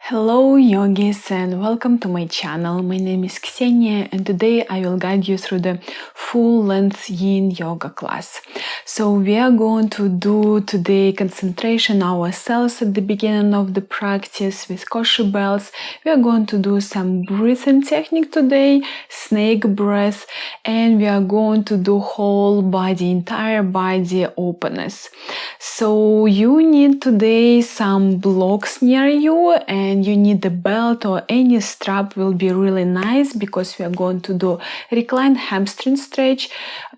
Hello yogis and welcome to my channel. My name is Xenia and today I will guide you through the full-length yin yoga class. So we are going to do today concentration ourselves at the beginning of the practice with kosher bells. We are going to do some breathing technique today, snake breath, and we are going to do whole body, entire body openness. So you need today some blocks near you and you need a belt or any strap will be really nice because we are going to do reclined hamstring stretch.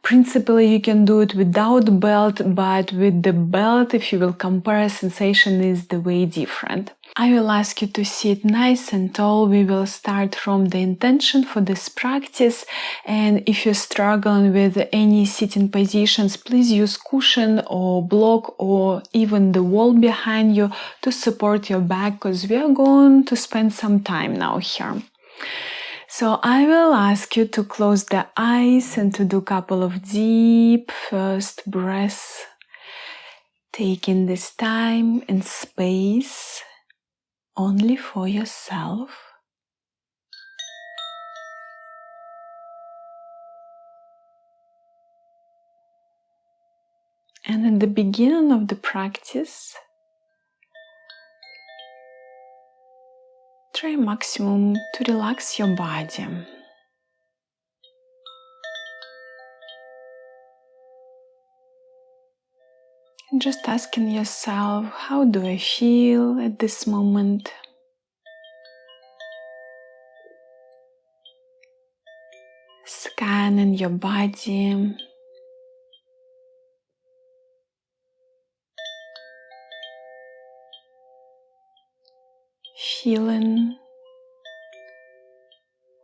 Principally you can do it without belt, but with the belt, if you will compare, sensation is the way different. I will ask you to sit nice and tall. We will start from the intention for this practice, and if you're struggling with any sitting positions, please use cushion or block or even the wall behind you to support your back, because we are going to spend some time now here. So I will ask you to close the eyes and to do a couple of deep first breaths, taking this time and space only for yourself. And at the beginning of the practice, try maximum to relax your body. And just asking yourself, how do I feel at this moment? Scanning your body. Feeling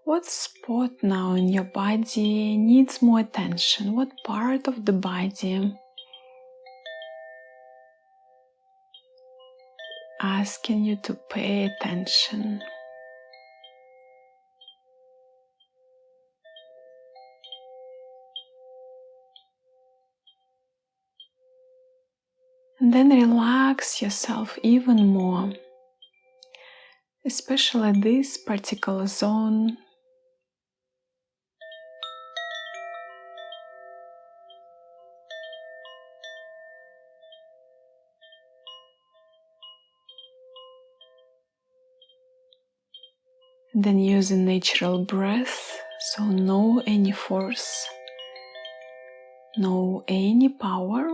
what spot now in your body needs more attention, what part of the body. Asking you to pay attention. And then relax yourself even more, especially this particular zone. Then using natural breath, so no any force, no any power.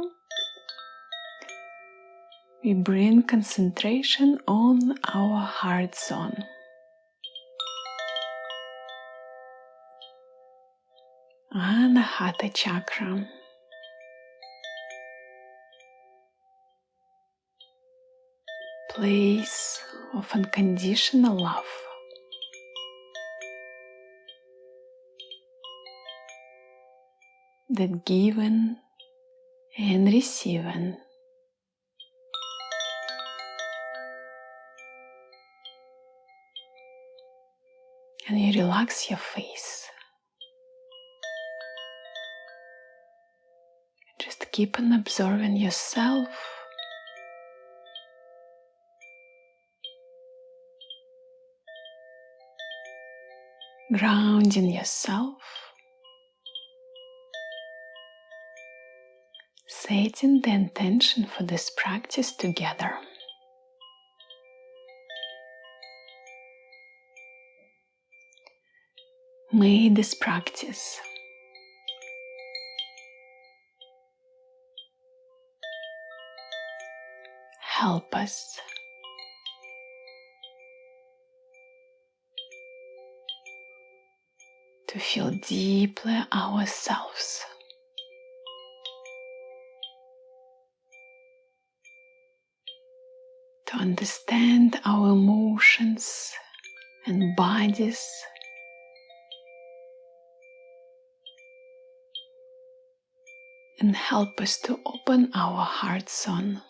We bring concentration on our heart zone. Anahata chakra. Place of unconditional love. That given and receiving. And you relax your face. Just keep on observing yourself. Grounding yourself. Setting the intention for this practice together. May this practice help us to feel deeply ourselves. To understand our emotions and bodies. And help us to open our heart zone.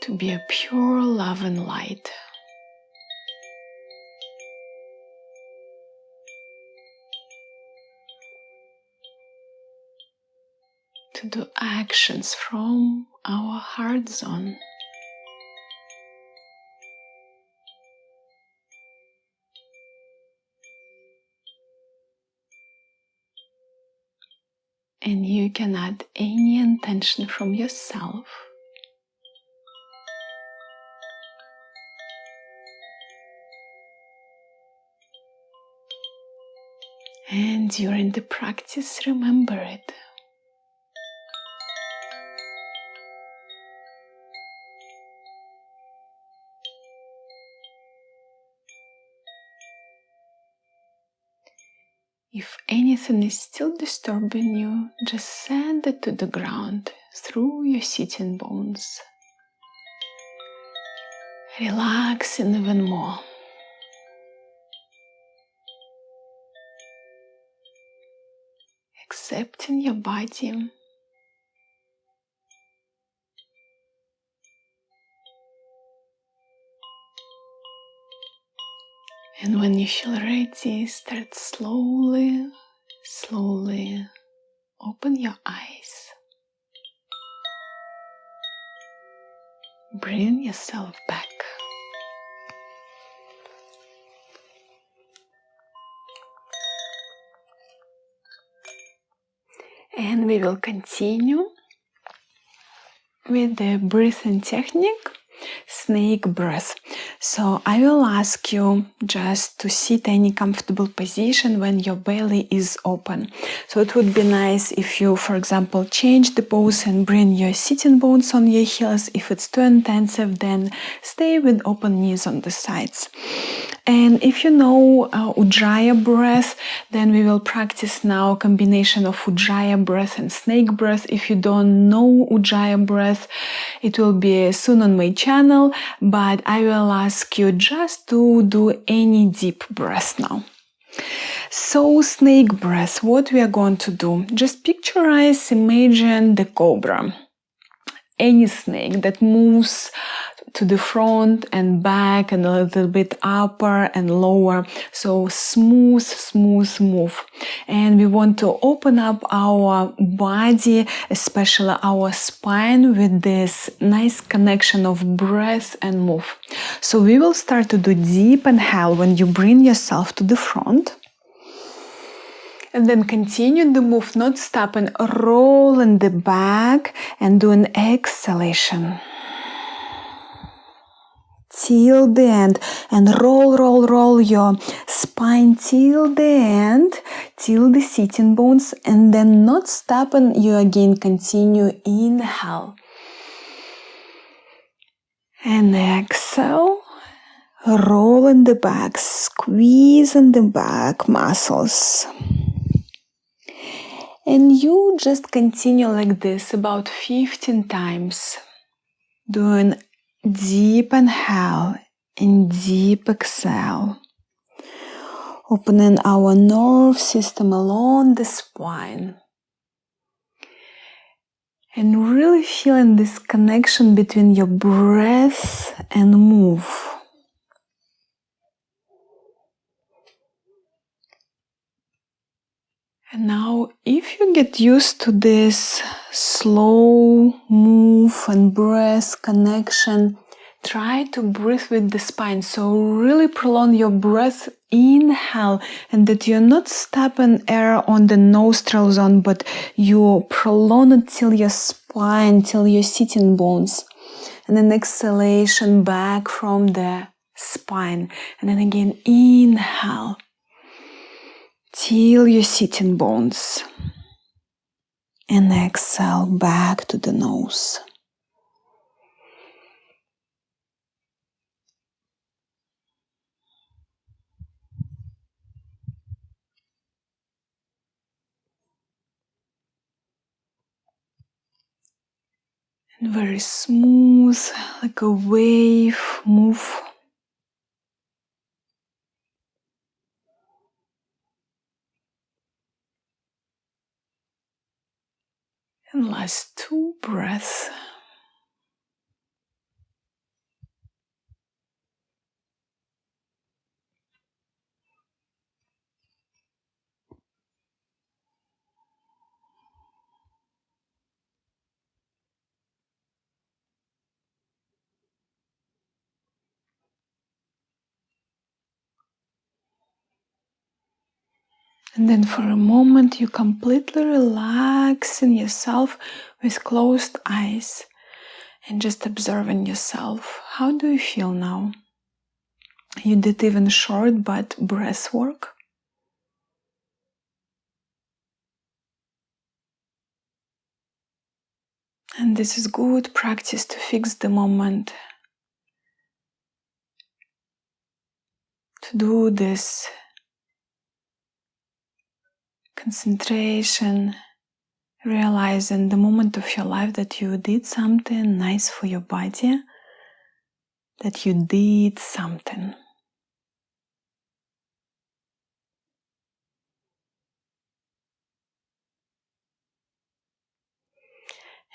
To be a pure love and light. to do actions from our heart zone. And you can add any intention from yourself. And during the practice, remember it. If anything is still disturbing you, just send it to the ground through your sitting bones. Relaxing even more. Accepting your body. And when you feel ready, start slowly open your eyes. Bring yourself back. And we will continue with the breathing technique, snake breath. So I will ask you just to sit any comfortable position when your belly is open. So it would be nice if you, for example, change the pose and bring your sitting bones on your heels. If it's too intensive, then stay with open knees on the sides. And if you know Ujjayi breath, then we will practice now a combination of Ujjayi breath and snake breath. If you don't know Ujjayi breath, it will be soon on my channel, but I will ask you just to do any deep breath now. So snake breath, what we are going to do? Just picturize, imagine the cobra. Any snake that moves to the front and back and a little bit upper and lower. So smooth move. And we want to open up our body, especially our spine, with this nice connection of breath and move. So we will start to do deep inhale when you bring yourself to the front. And then continue the move, not stop, and roll in the back and do an exhalation. Till the end, and roll your spine till the end, till the sitting bones, and then not stop, and you again continue. Inhale. And exhale. Roll in the back, squeeze in the back muscles. And you just continue like this about 15 times, doing deep inhale and deep exhale, opening our nerve system along the spine, and really feeling this connection between your breath and move. And now, if you get used to this slow move and breath connection, try to breathe with the spine. So really prolong your breath, inhale, and that you're not stopping air on the nostril zone, but you prolong it till your spine, till your sitting bones. And then exhalation back from the spine. And then again, inhale till your sitting bones, and exhale back to the nose. And very smooth, like a wave, move. And last 2 breaths. And then for a moment, you completely relaxing yourself with closed eyes and just observing yourself. How do you feel now? You did even short but breath work. And this is good practice to fix the moment. To do this concentration, realizing the moment of your life that you did something nice for your body, that you did something.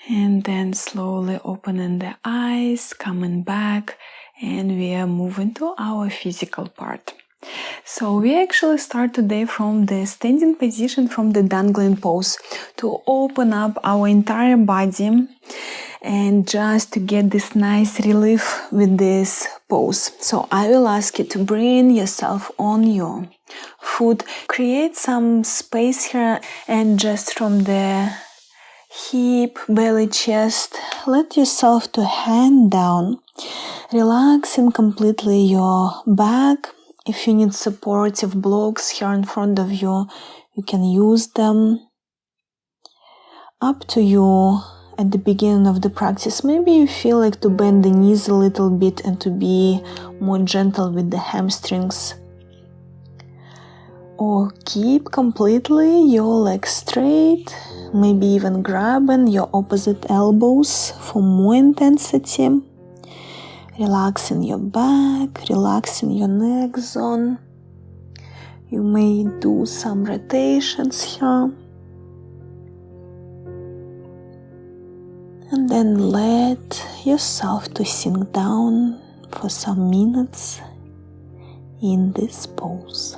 And then slowly opening the eyes, coming back, and we are moving to our physical part. So we actually start today from the standing position, from the dangling pose, to open up our entire body and just to get this nice relief with this pose. So I will ask you to bring yourself on your foot, create some space here, and just from the hip, belly, chest, let yourself to hang down, relaxing completely your back. If you need supportive blocks here in front of you, you can use them. Up to you at the beginning of the practice. Maybe you feel like to bend the knees a little bit and to be more gentle with the hamstrings. Or keep completely your legs straight, maybe even grabbing your opposite elbows for more intensity. Relaxing your back, relaxing your neck zone. You may do some rotations here. And then let yourself to sink down for some minutes in this pose.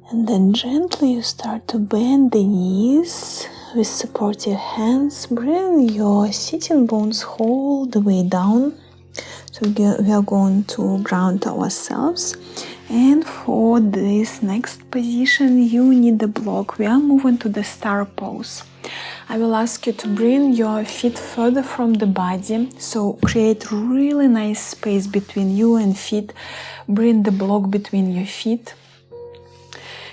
And then gently you start to bend the knees with supportive hands. Bring your sitting bones all the way down So we are going to ground ourselves. And for this next position, you need a block. We are moving to the star pose. I will ask you to bring your feet further from the body. So create really nice space between you and feet. Bring the block between your feet.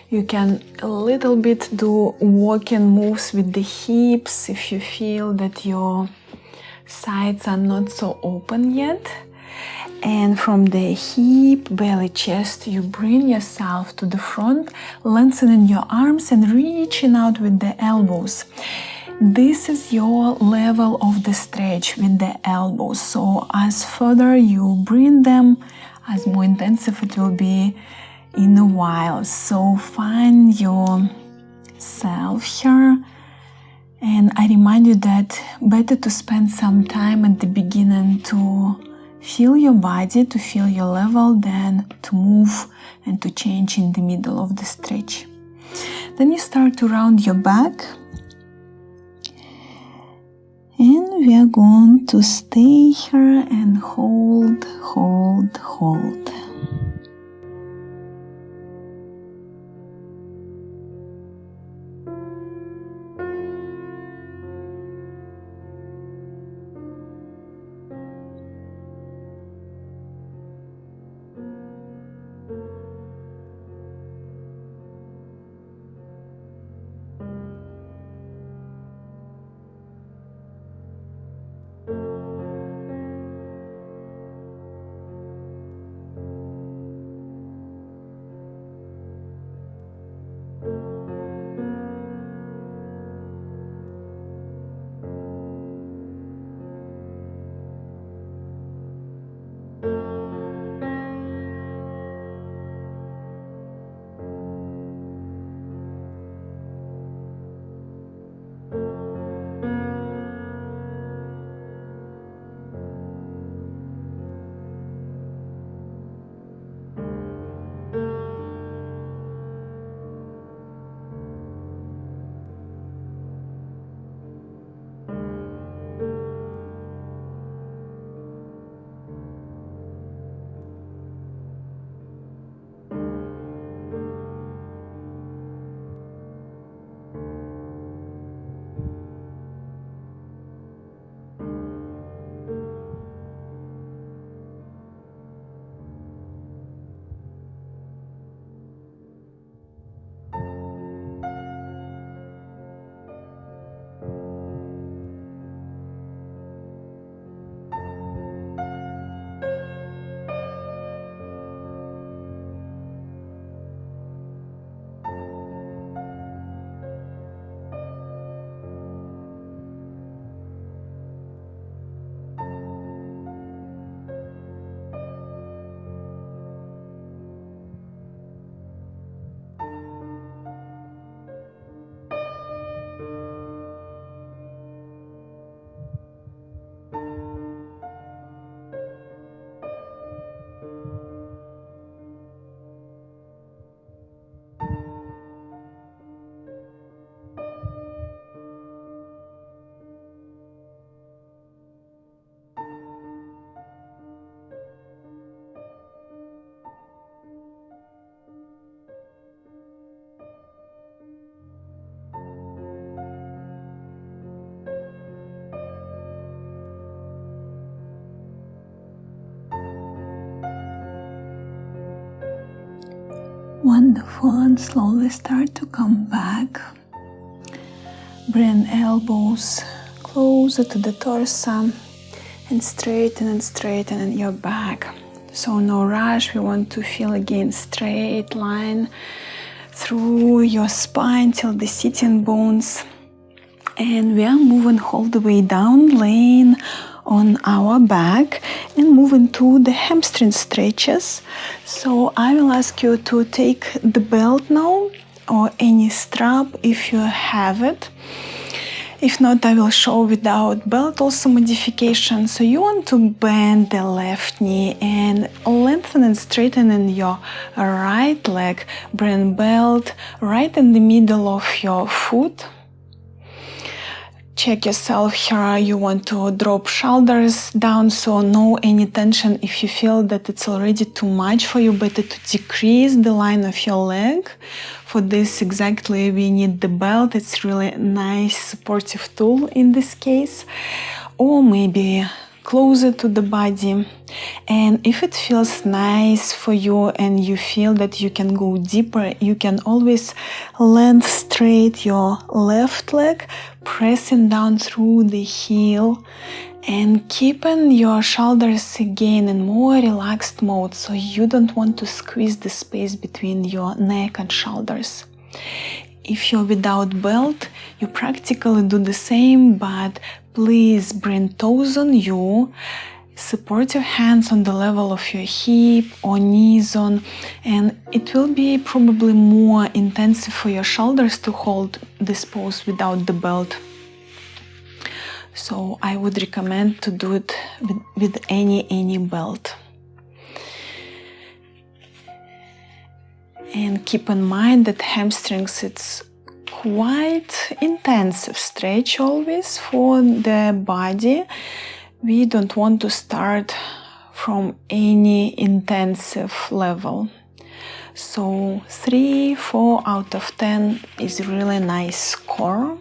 You can a little bit do walking moves with the hips if you feel that your sides are not so open yet. And from the hip, belly, chest, you bring yourself to the front, lengthening your arms and reaching out with the elbows. This is your level of the stretch with the elbows. So as further you bring them, as more intensive it will be in a while. So find yourself here. And I remind you that better to spend some time at the beginning to feel your body, to feel your level, than to move and to change in the middle of the stretch. Then you start to round your back. And we are going to stay here and hold, hold, hold. Wonderful, and slowly start to come back. Bring elbows closer to the torso and straighten your back. So no rush, we want to feel again straight line through your spine till the sitting bones. And we are moving all the way down, laying on our back and moving to the hamstring stretches. So I will ask you to take the belt now or any strap if you have it. If not, I will show without belt also modification. So you want to bend the left knee and lengthen and straighten your right leg. Bring belt right in the middle of your foot. check yourself here. You want to drop shoulders down, so no any tension. If you feel that it's already too much for you, better to decrease the line of your leg. For this exactly we need the belt. It's really a nice supportive tool in this case. Or maybe closer to the body. And if it feels nice for you and you feel that you can go deeper, you can always land straight your left leg, pressing down through the heel and keeping your shoulders again in more relaxed mode, so you don't want to squeeze the space between your neck and shoulders. If you're without belt, you practically do the same, but please bring toes on you, support your hands on the level of your hip or knee zone, and it will be probably more intensive for your shoulders to hold this pose without the belt. So I would recommend to do it with any belt. And keep in mind that hamstrings, it's quite intensive stretch always for the body. We don't want to start from any intensive level. So 3-4 out of 10 is a really nice score.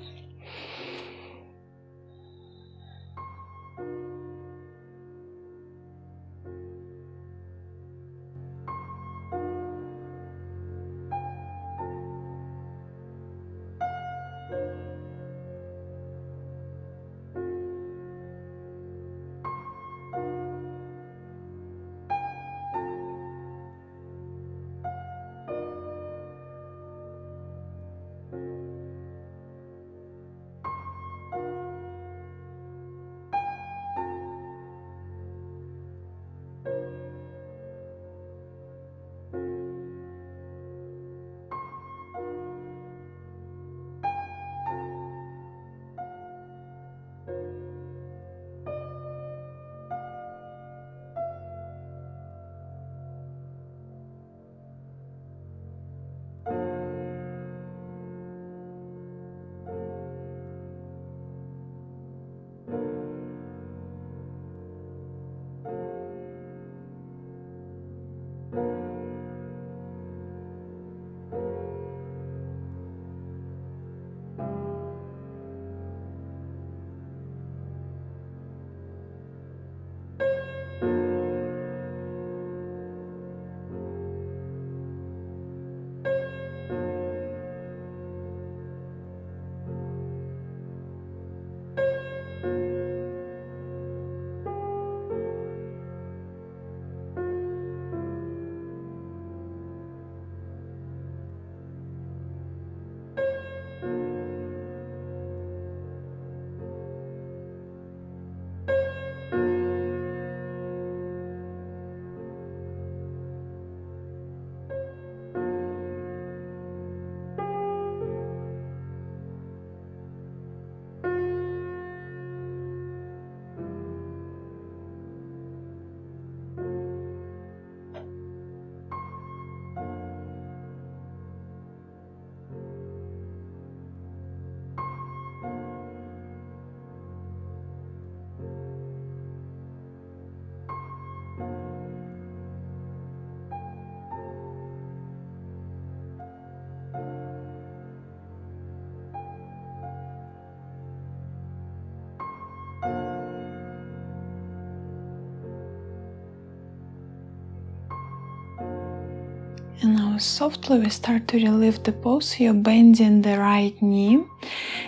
And now softly we start to relieve the pose. You're bending the right knee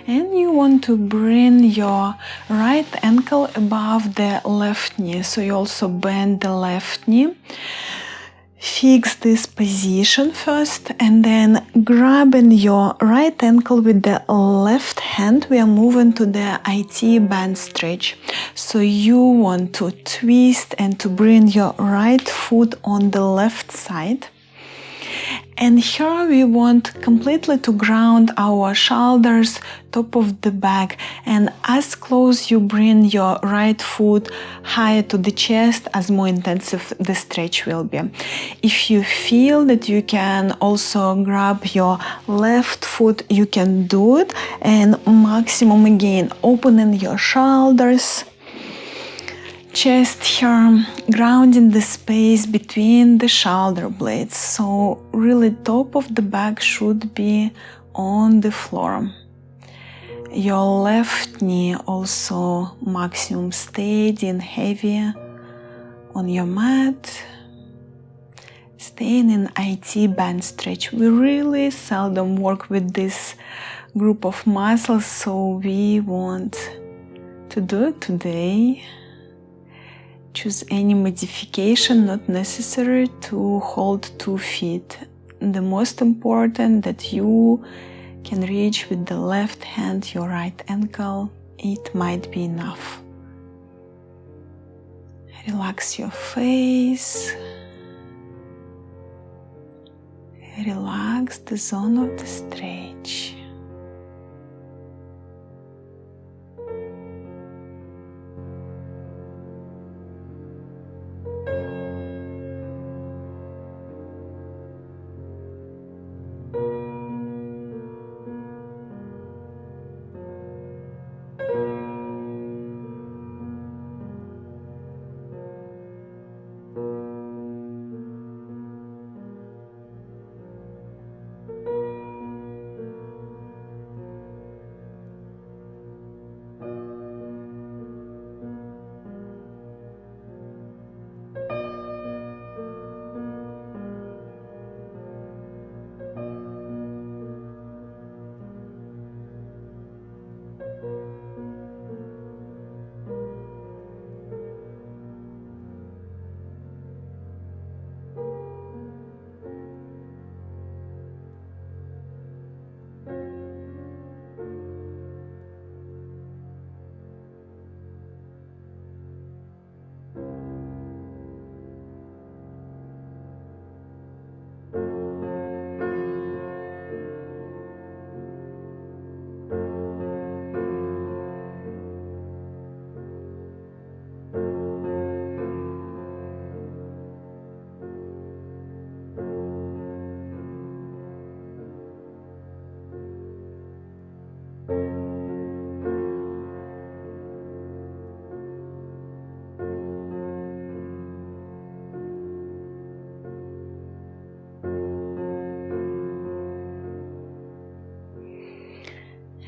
and you want to bring your right ankle above the left knee. So you also bend the left knee. Fix this position first and then grabbing your right ankle with the left hand, we are moving to the IT band stretch. So you want to twist and to bring your right foot on the left side. And here we want completely to ground our shoulders, top of the back, and as close you bring your right foot higher to the chest, as more intensive the stretch will be. If you feel that you can also grab your left foot, you can do it, and maximum again, opening your shoulders, chest here, grounding the space between the shoulder blades. So really top of the back should be on the floor. Your left knee also maximum steady and heavy on your mat. Staying in IT band stretch. We really seldom work with this group of muscles, so we want to do it today. Choose any modification, not necessary to hold 2 feet. The most important that you can reach with the left hand your right ankle. It might be enough. Relax your face. Relax the zone of the stretch.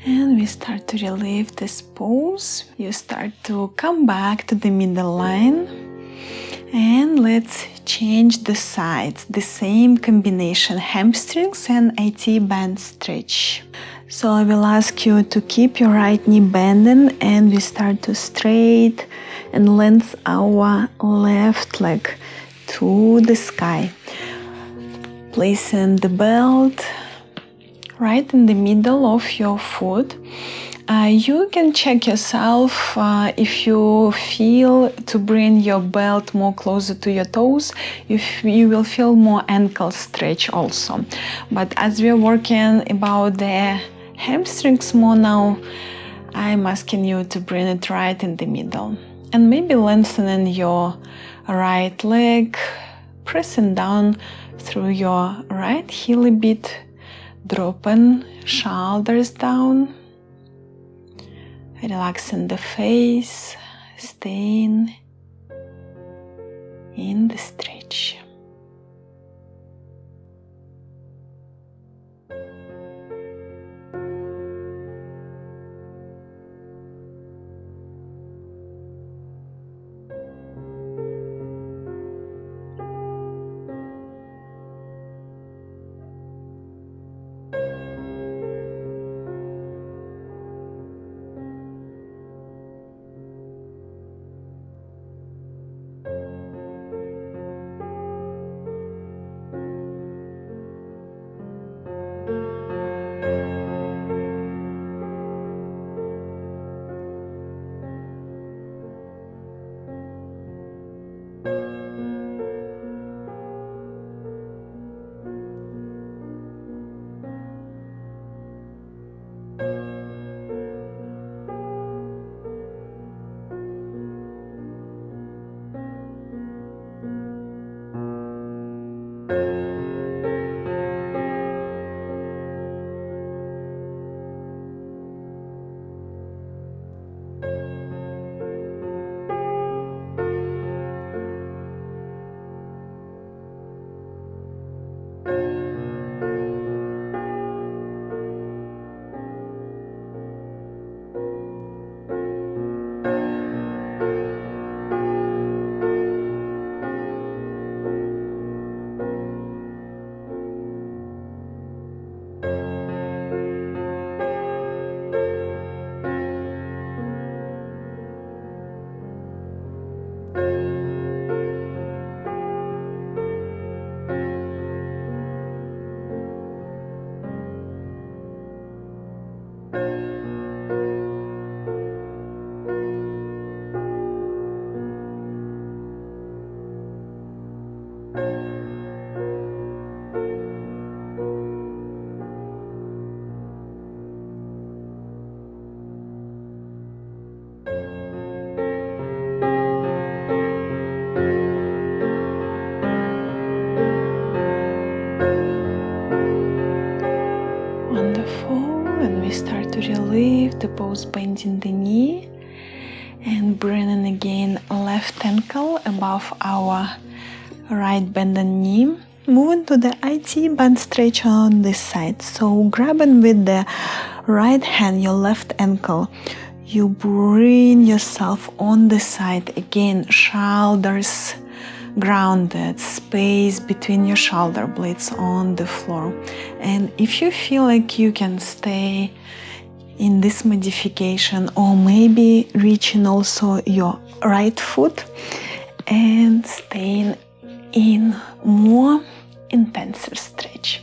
And we start to relieve this pose. You start to come back to the middle line. And let's change the sides. The same combination, hamstrings and IT band stretch. So I will ask you to keep your right knee bending, and we start to straight and lengthen our left leg to the sky. Placing the belt right in the middle of your foot. You can check yourself if you feel to bring your belt more closer to your toes, if you will feel more ankle stretch also. But as we are working about the hamstrings more now, I'm asking you to bring it right in the middle. And maybe lengthening your right leg, pressing down through your right heel a bit, dropping shoulders down, relaxing the face, staying in the stretch. Beautiful. And we start to relieve the pose, bending the knee and bringing again left ankle above our right bended knee. Moving to the IT band stretch on this side. So grabbing with the right hand your left ankle, you bring yourself on the side again, shoulders grounded, space between your shoulder blades on the floor. And if you feel like you can stay in this modification, or maybe reaching also your right foot and staying in more intensive stretch.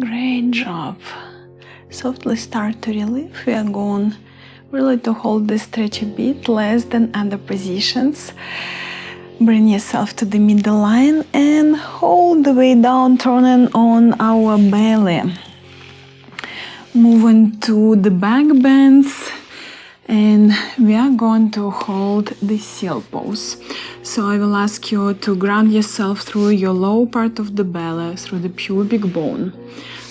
Great job. Softly start to relieve. We are going really to hold this stretch a bit less than other positions. Bring yourself to the middle line and hold the way down, turning on our belly. Moving to the back bends, and we are going to hold the seal pose. So I will ask you to ground yourself through your lower part of the belly, through the pubic bone.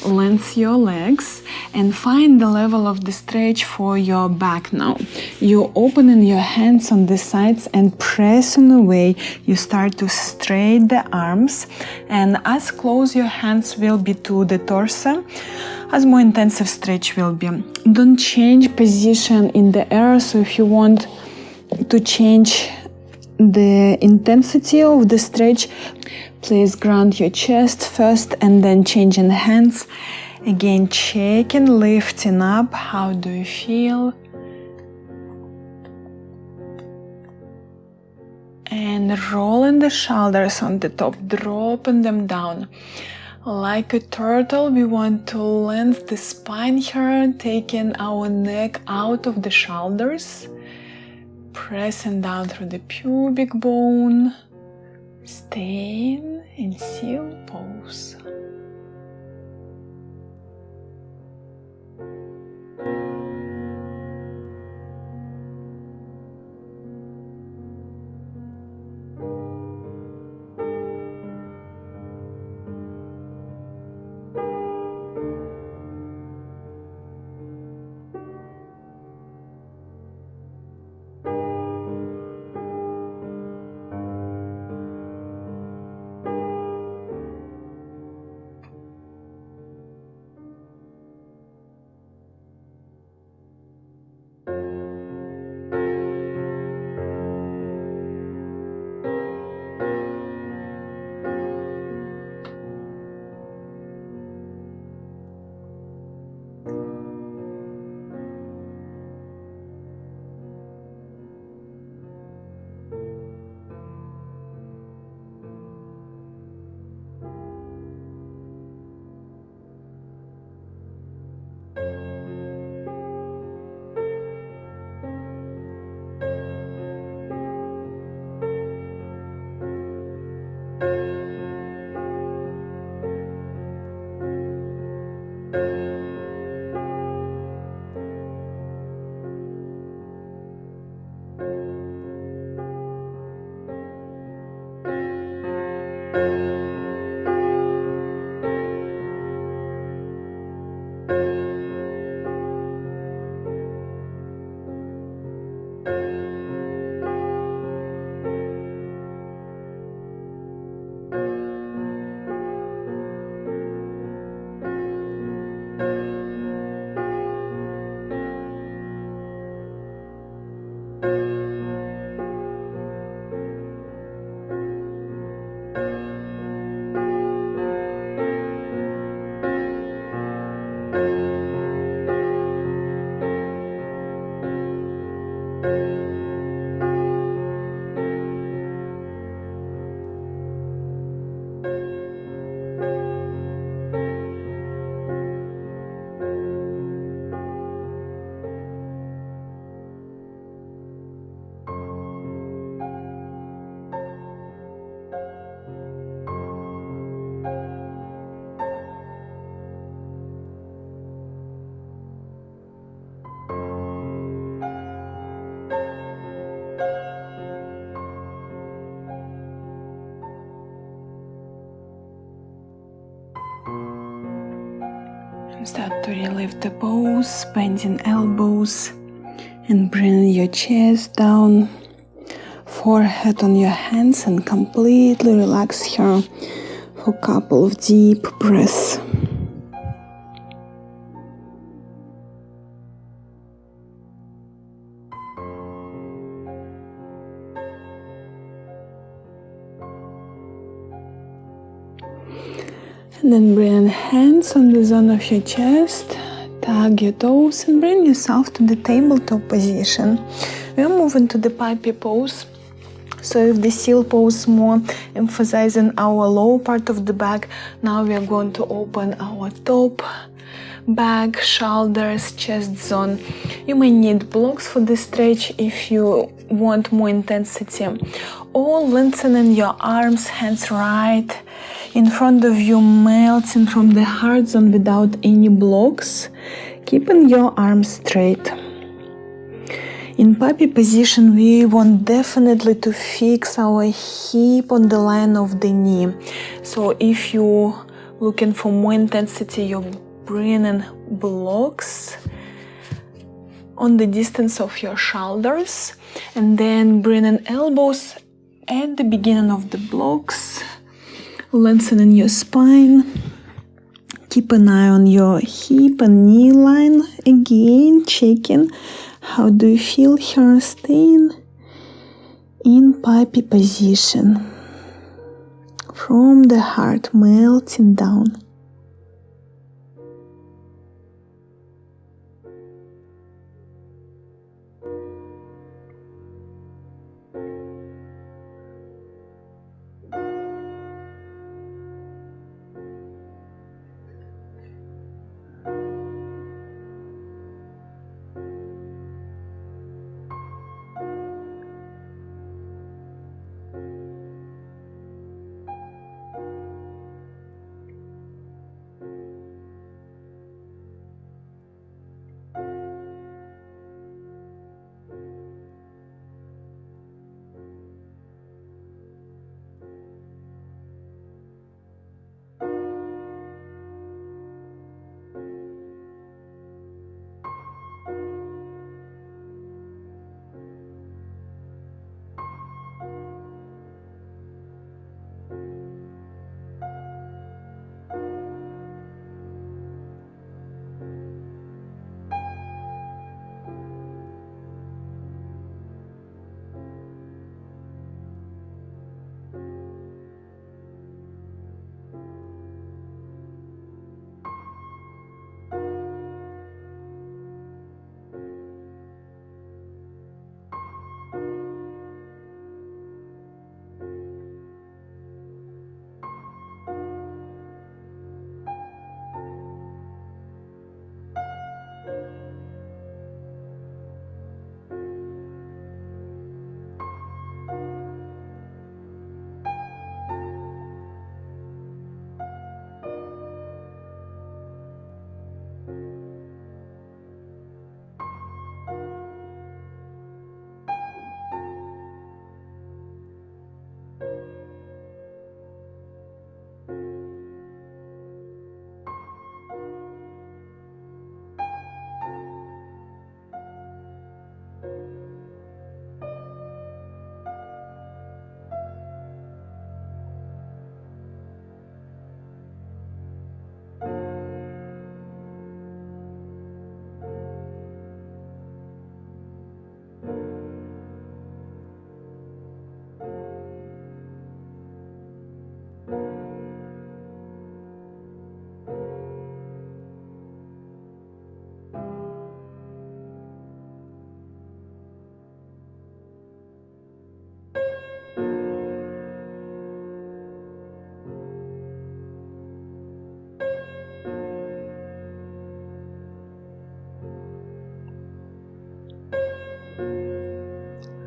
Lengthen your legs and find the level of the stretch for your back now. You're opening your hands on the sides and pressing away. You start to straighten the arms, and as close your hands will be to the torso, as more intensive stretch will be. Don't change position in the air, so if you want to change the intensity of the stretch, please ground your chest first and then changing hands. Again, checking, lifting up. How do you feel? And rolling the shoulders on the top, dropping them down. Like a turtle, we want to lengthen the spine here, taking our neck out of the shoulders. Pressing down through the pubic bone, staying in seal pose. Start to relieve the pose, bending elbows and bring your chest down, forehead on your hands, and completely relax here for a couple of deep breaths. And then bring hands on the zone of your chest, tug your toes and bring yourself to the tabletop position. We are moving to the puppy pose. So if the seal pose more emphasizing our lower part of the back, now we are going to open our top, back, shoulders, chest zone. You may need blocks for this stretch if you want more intensity. Or lengthening your arms, hands right in front of you, melting from the heart zone without any blocks, keeping your arms straight. In puppy position, we want definitely to fix our hip on the line of the knee. So if you're looking for more intensity, you're bringing blocks on the distance of your shoulders, and then bringing elbows at the beginning of the blocks, lengthening your spine. Keep an eye on your hip and knee line. Again, checking how do you feel here, staying in puppy position. From the heart, melting down.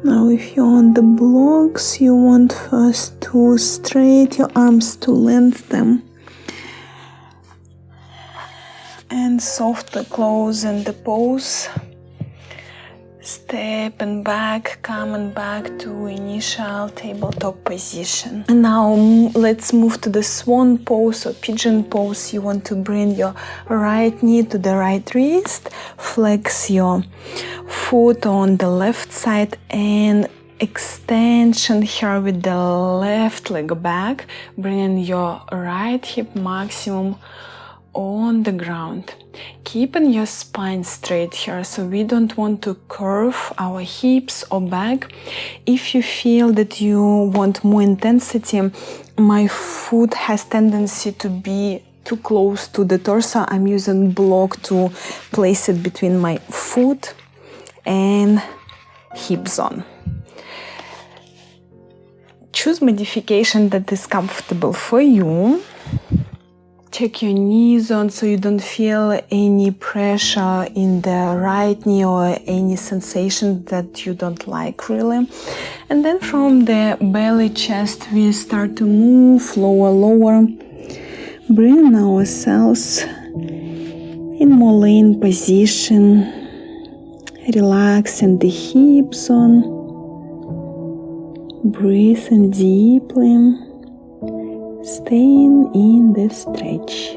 Now if you're on the blocks, you want first to straighten your arms to lengthen them and softly close in the pose. Stepping back, coming back to initial tabletop position. And now let's move to the swan pose or pigeon pose. You want to bring your right knee to the right wrist, flex your foot on the left side and extension here with the left leg back, bringing your right hip maximum on the ground. Keeping your spine straight here, so we don't want to curve our hips or back. If you feel that you want more intensity, my foot has tendency to be too close to the torso. I'm using block to place it between my foot and hip zone. Choose modification that is comfortable for you. Check your knee zone so you don't feel any pressure in the right knee or any sensation that you don't like really. And then from the belly chest we start to move lower, bring ourselves in more laying position, relaxing the hip zone, breathing deeply, staying in the stretch.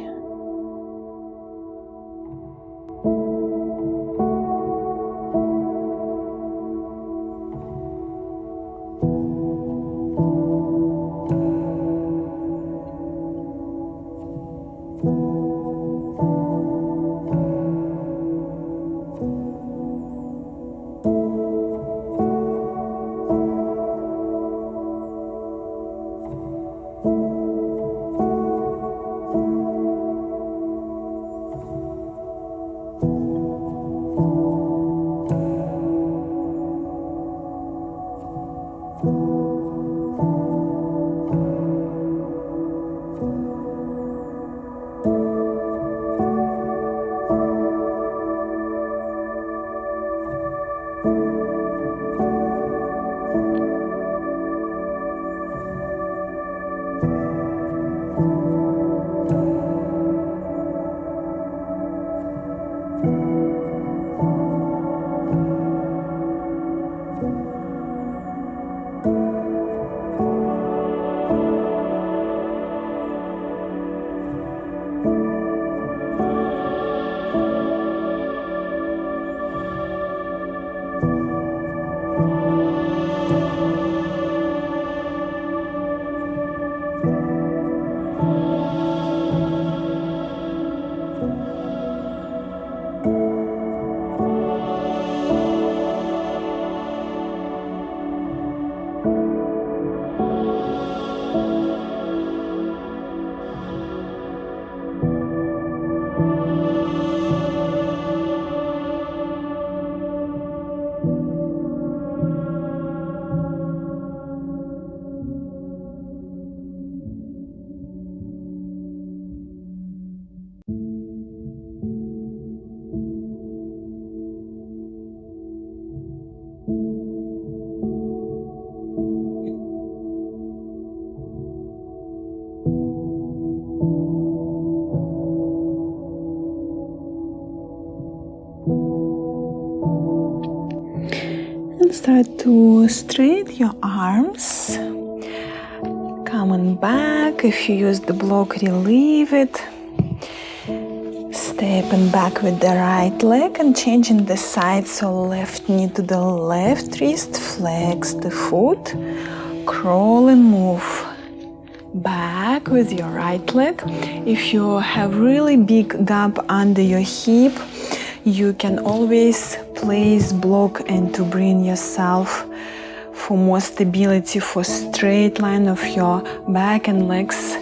Start to straighten your arms, coming back. If you use the block, relieve it. Stepping back with the right leg and changing the side, so left knee to the left wrist, flex the foot, crawl and move back with your right leg. If you have really big gap under your hip, you can always place block and to bring yourself for more stability, for straight line of your back and legs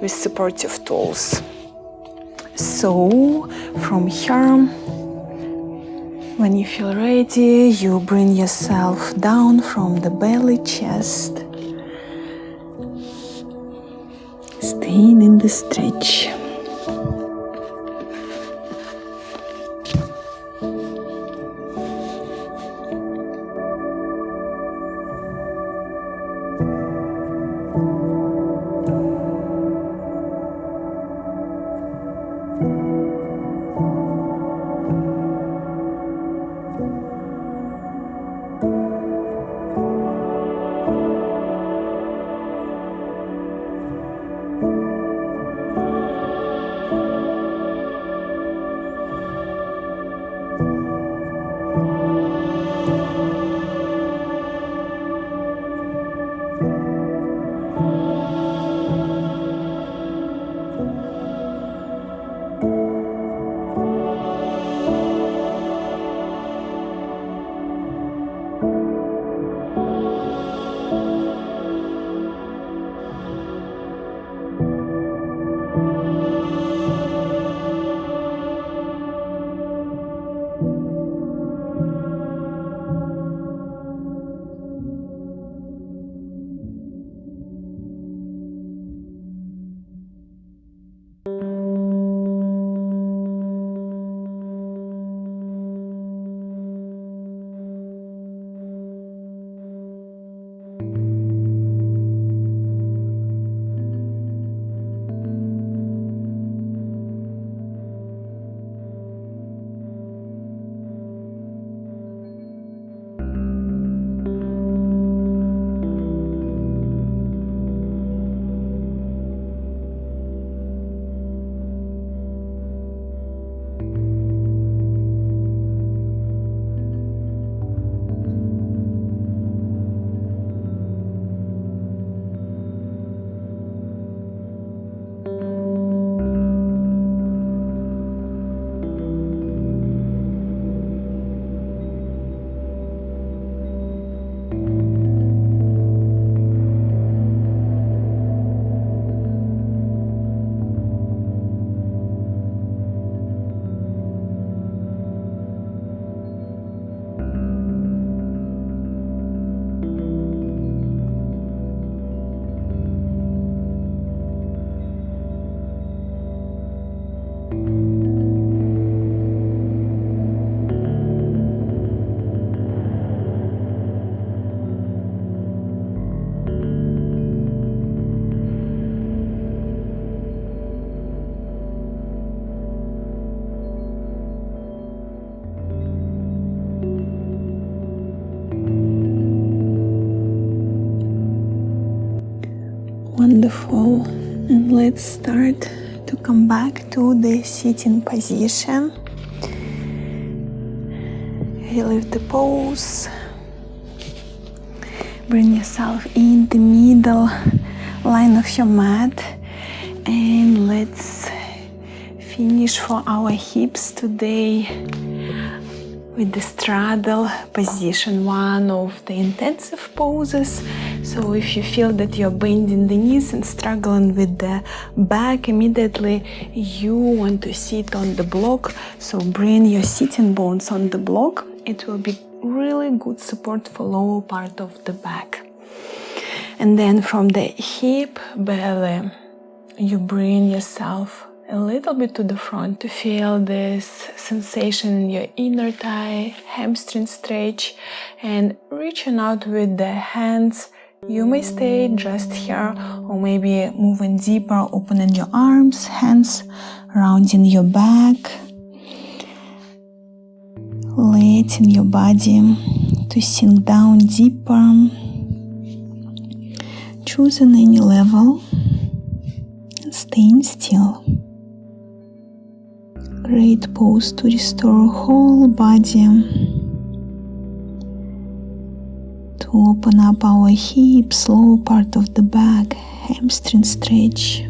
with supportive tools. So from here, when you feel ready, you bring yourself down from the belly, chest, staying in the stretch. Wonderful. And let's start to come back to the sitting position. Relieve the pose. Bring yourself in the middle line of your mat, and let's finish for our hips today with the straddle position, one of the intensive poses. So if you feel that you're bending the knees and struggling with the back immediately, you want to sit on the block. So bring your sitting bones on the block. It will be really good support for lower part of the back. And then from the hip belly, you bring yourself a little bit to the front to feel this sensation in your inner thigh, hamstring stretch, and reaching out with the hands. You may stay just here, or maybe moving deeper, opening your arms, hands rounding your back, letting your body to sink down deeper, choosing any level, and staying still. Great pose to restore whole body, to open up our hips, lower part of the back, hamstring stretch.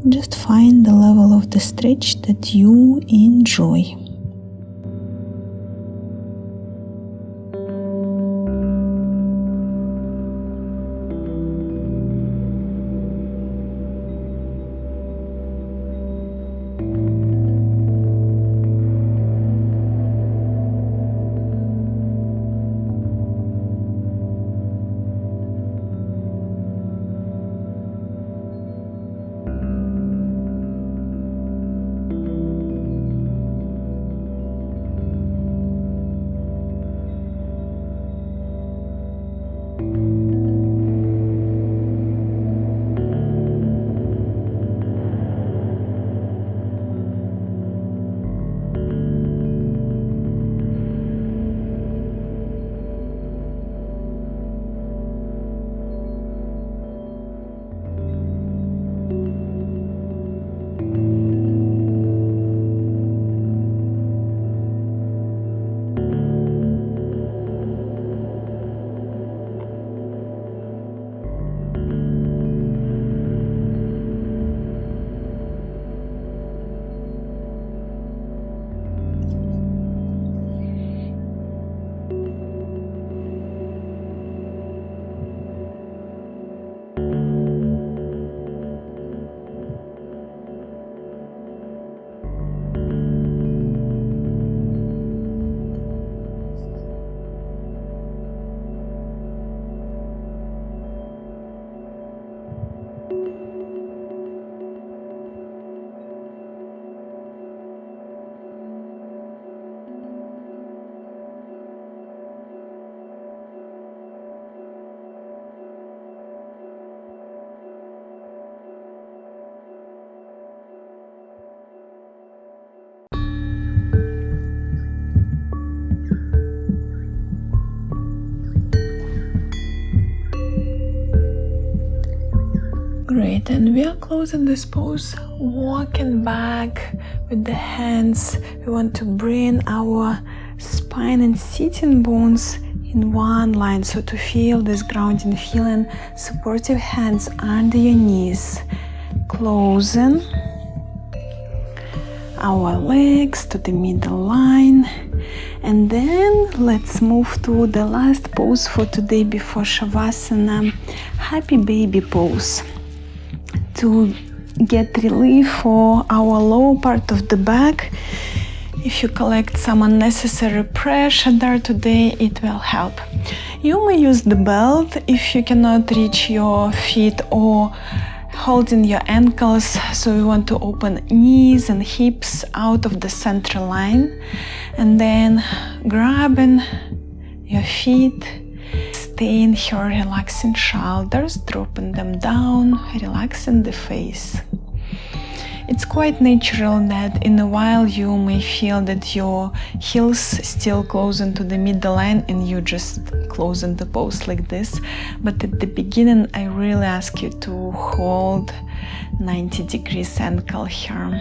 Just find the level of the stretch that you enjoy. Great, and we are closing this pose, walking back with the hands. We want to bring our spine and sitting bones in one line, so to feel this grounding feeling, supportive hands under your knees, closing our legs to the middle line. And then let's move to the last pose for today before Shavasana, happy baby pose. To get relief for our lower part of the back, if you collect some unnecessary pressure there today, it will help. You may use the belt if you cannot reach your feet, or holding your ankles. So you want to open knees and hips out of the center line, and then grabbing your feet, staying here, relaxing shoulders, dropping them down, relaxing the face. It's quite natural that in a while you may feel that your heels still close into the middle line and you just close in the pose like this. But at the beginning, I really ask you to hold 90 degrees ankle here.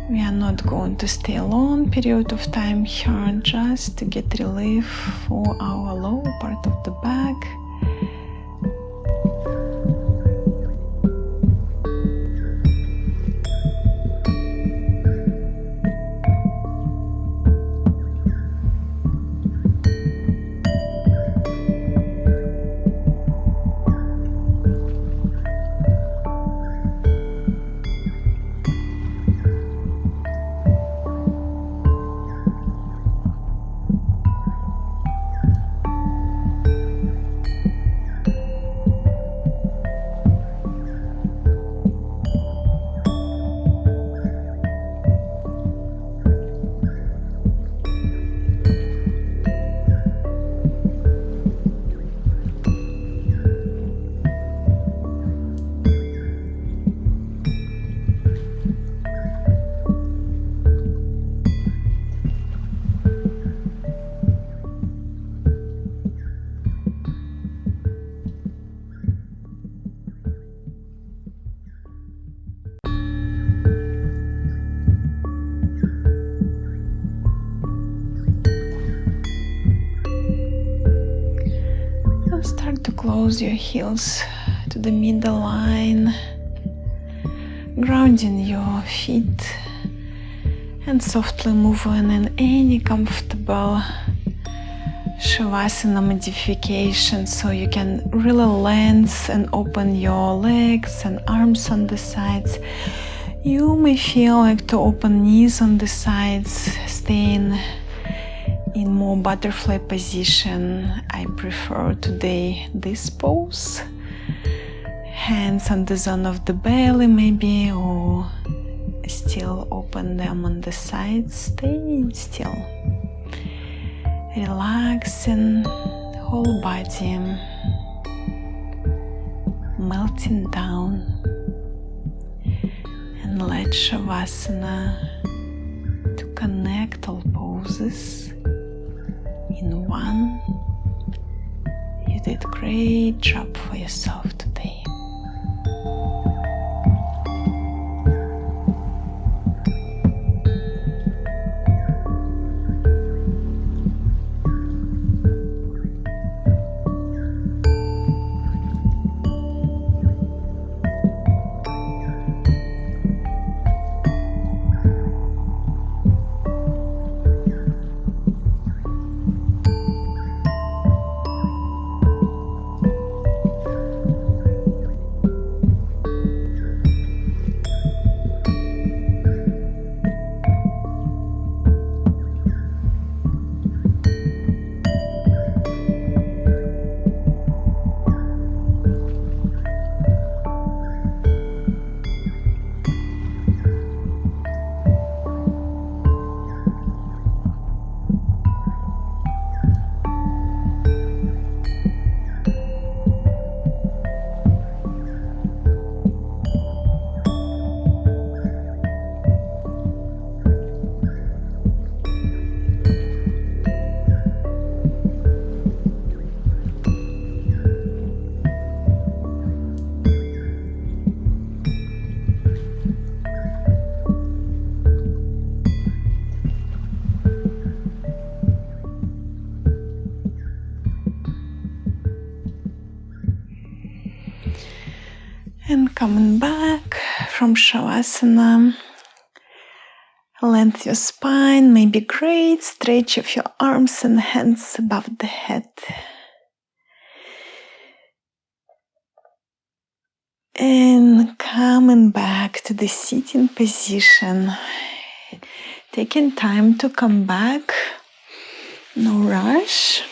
We are not going to stay a long period of time here, just to get relief for our lower part of the back. Start to close your heels to the middle line, grounding your feet and softly moving in any comfortable Shavasana modification, so you can really lengthen and open your legs and arms on the sides. You may feel like to open knees on the sides, staying in more butterfly position. I prefer today this pose. Hands on the zone of the belly maybe, or still open them on the sides. Stay still. Relaxing whole body, melting down, and let Shavasana to connect all poses in one. You did great job for yourself today. And coming back from Shavasana. Lengthen your spine, may be great. Stretch of your arms and hands above the head. And coming back to the sitting position. Taking time to come back. No rush.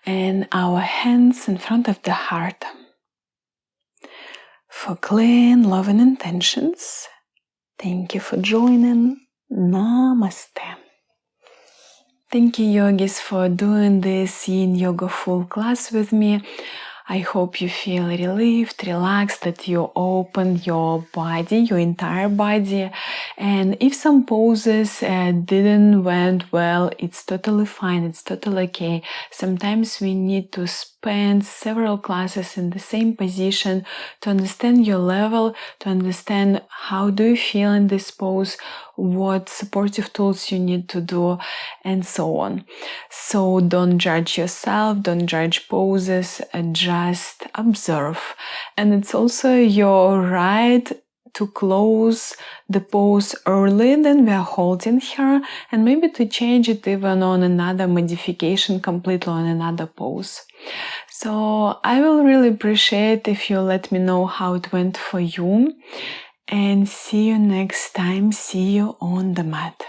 And our hands in front of the heart. For clean, loving intentions. Thank you for joining. Namaste. Thank you, yogis, for doing this Yin Yoga full class with me. I hope you feel relieved, relaxed, that you open your body, your entire body. And if some poses didn't went well, it's totally fine, it's totally okay. Sometimes we need to spend several classes in the same position to understand your level, to understand how do you feel in this pose, what supportive tools you need to do, and so on. So don't judge yourself, don't judge poses, just observe. And it's also your right to close the pose early than we are holding here, and maybe to change it even on another modification, completely on another pose. So I will really appreciate if you let me know how it went for you. And see you next time. See you on the mat.